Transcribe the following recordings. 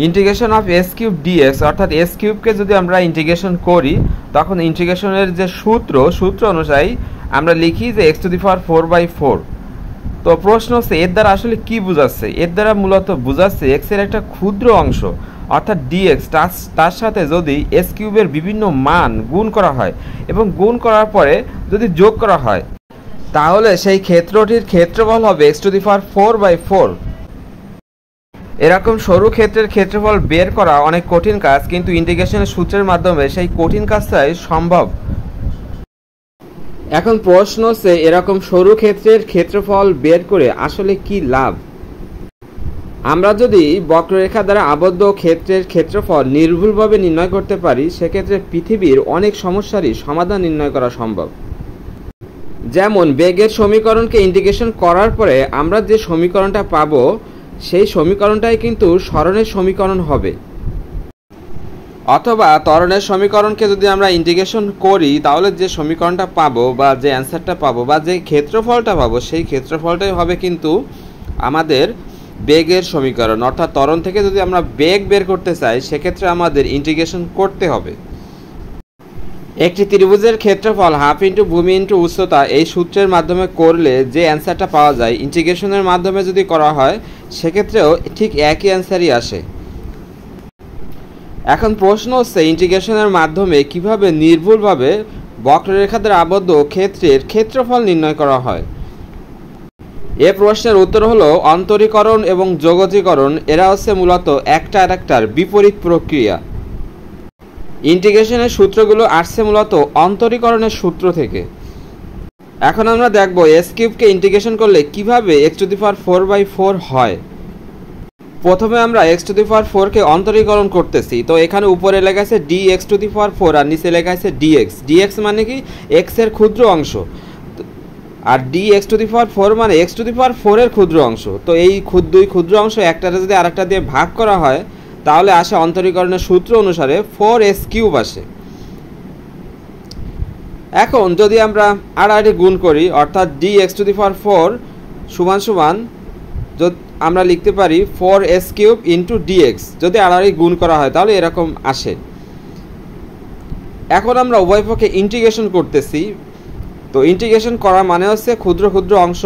Integration of s cube dx, অর্থাৎ s কিউবকে যদি আমরা ইন্টিগ্রেশন করি তখন ইন্টিগ্রেশনের যে সূত্র অনুযায়ী আমরা লিখি যে এক্স টু দি পাওয়ার 4/4। তো প্রশ্ন হচ্ছে এর দ্বারা আসলে কি বোঝাচ্ছে? এর দ্বারা মূলত বোঝাচ্ছে এক্স এর একটা ক্ষুদ্র অংশ অর্থাৎ ডিএক্স, তার সাথে যদি এস কিউবের বিভিন্ন মান গুণ করা হয় এবং গুণ করার পরে যদি যোগ করা হয় তাহলে সেই ক্ষেত্রটির ক্ষেত্রফল হবে এক্স টু দি পাওয়ার 4/4। এরকম সরু ক্ষেত্রের ক্ষেত্রফল বের করা অনেক কঠিন কাজ, কিন্তু ইন্টিগ্রেশনের সূত্রের মাধ্যমে সেই কঠিন কাজটাই সম্ভব। এখন প্রশ্ন হচ্ছে এরকম সরু ক্ষেত্রের ক্ষেত্রফল বের করে আসলে কি লাভ? আমরা যদি বক্ররেখা দ্বারা আবদ্ধ ক্ষেত্রের ক্ষেত্রফল নির্ভুলভাবে নির্ণয় করতে পারি সেক্ষেত্রে পৃথিবীর অনেক সমস্যারই সমাধান নির্ণয় করা সম্ভব। যেমন বেগের সমীকরণকে ইন্টিগ্রেশন করার পরে আমরা যে সমীকরণটা পাবো সেই সমীকরণটাই কিন্তু সরণের সমীকরণ হবে। অথবা ত্বরণের সমীকরণকে যদি আমরা ইন্টিগ্রেশন করি তাহলে যে সমীকরণটা পাবো বা যে অ্যান্সারটা পাবো বা যে ক্ষেত্রফলটা পাবো সেই ক্ষেত্রফলটাই হবে কিন্তু আমাদের বেগের সমীকরণ। অর্থাৎ ত্বরণ থেকে যদি আমরা বেগ বের করতে চাই সেক্ষেত্রে আমাদের ইন্টিগ্রেশন করতে হবে। একটি ত্রিভুজের ক্ষেত্রফল হাফ ইন্টু ভূমি ইন্টু উচ্চতা এই সূত্রের মাধ্যমে করলে যে অ্যান্সারটা পাওয়া যায় ইন্টিগ্রেশনের মাধ্যমে যদি করা হয় সেক্ষেত্রেও ঠিক একই অ্যান্সারই আসে। এখন প্রশ্ন হচ্ছে ইন্টিগ্রেশনের মাধ্যমে কিভাবে নির্ভুলভাবে বক্ররেখা দ্বারা আবদ্ধ ক্ষেত্রের ক্ষেত্রফল নির্ণয় করা হয়। এ প্রশ্নের উত্তর হলো অন্তরীকরণ এবং যোগজীকরণ। এরা হচ্ছে মূলত একটা আরেকটার বিপরীত প্রক্রিয়া। ইন্টিগ্রেশনের সূত্রগুলো আসছে মূলত অন্তরীকরণের সূত্র থেকে। এখন আমরা দেখব এস কিউবকে ইন্টিগ্রেশন করলে কিভাবে এক্স টু দি পাওয়ার 4/4 হয়। প্রথমে আমরা এক্স টু দি পাওয়ার 4কে অন্তরীকরণ করতেছি। তো এখানে উপরে লেখা আছে D X to the power 4 আর নিচে লেখা আছে ডিএক্স। ডিএক্স মানে কি এক্স এর ক্ষুদ্র অংশ, আর D X to the power 4 মানে এক্স টু দি পাওয়ার 4 এর ক্ষুদ্র অংশ। তো এই দুই ক্ষুদ্র অংশ একটাতে যদি আরেকটা দিয়ে ভাগ করা হয় তাহলে আসে অন্তরীকরণের সূত্র অনুসারে 4s কিউব আসে। এখন যদি আমরা আড়াআড়ি গুণ করি অর্থাৎ D X to the power 4 সমান সমান আমরা লিখতে পারি 4s কিউব ইন্টু ডিএক্স। যদি আড়াআড়ি গুণ করা হয় তাহলে এরকম আসে। এখন আমরা উভয় পক্ষে ইন্টিগ্রেশন করতেছি। তো ইন্টিগ্রেশন করা মানে হচ্ছে ক্ষুদ্র ক্ষুদ্র অংশ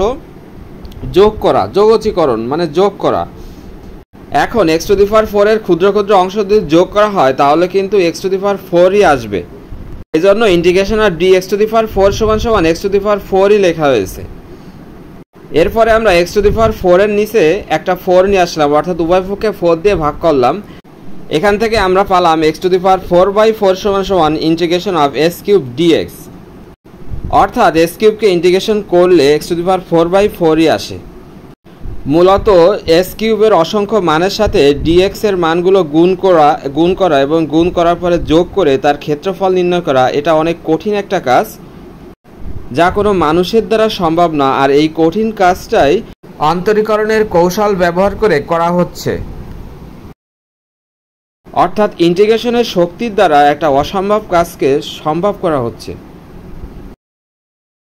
যোগ করা, যোগজীকরণ মানে যোগ করা। এখন এক্স টু দি পাওয়ার 4 এর ক্ষুদ্র ক্ষুদ্র অংশ যদি যোগ করা হয় তাহলে কিন্তু এক্স টু দি পাওয়ার 4ই আসবে। এই জন্য ইন্টিগ্রেশন আর D X to the power 4 সমান সমান এক্স টু দি পাওয়ার 4ই লেখা হয়েছে। এরপরে আমরা এক্স টু দি পাওয়ার 4 এর নিচে একটা 4 নিয়ে আসলাম, অর্থাৎ উভয় পক্ষে 4 দিয়ে ভাগ করলাম। এখান থেকে আমরা পালাম এক্স টু দি পাওয়ার 4/4 সমান সমান integration of s cube dx. অর্থাৎ এস কিউবকে ইন্টিগ্রেশন করলে এক্স টু দি পাওয়ার 4/4ই আসে। মূলত এস কিউবের অসংখ্য মানের সাথে ডিএক্স এর মানগুলো গুণ করা এবং গুণ করার পরে যোগ করে তার ক্ষেত্রফল নির্ণয় করা এটা অনেক কঠিন একটা কাজ, যা কোনো মানুষের দ্বারা সম্ভব না। আর এই কঠিন কাজটাই অন্তরীকরণের কৌশল ব্যবহার করে করা হচ্ছে। অর্থাৎ ইন্টিগ্রেশনের শক্তির দ্বারা একটা অসম্ভব কাজকে সম্ভব করা হচ্ছে।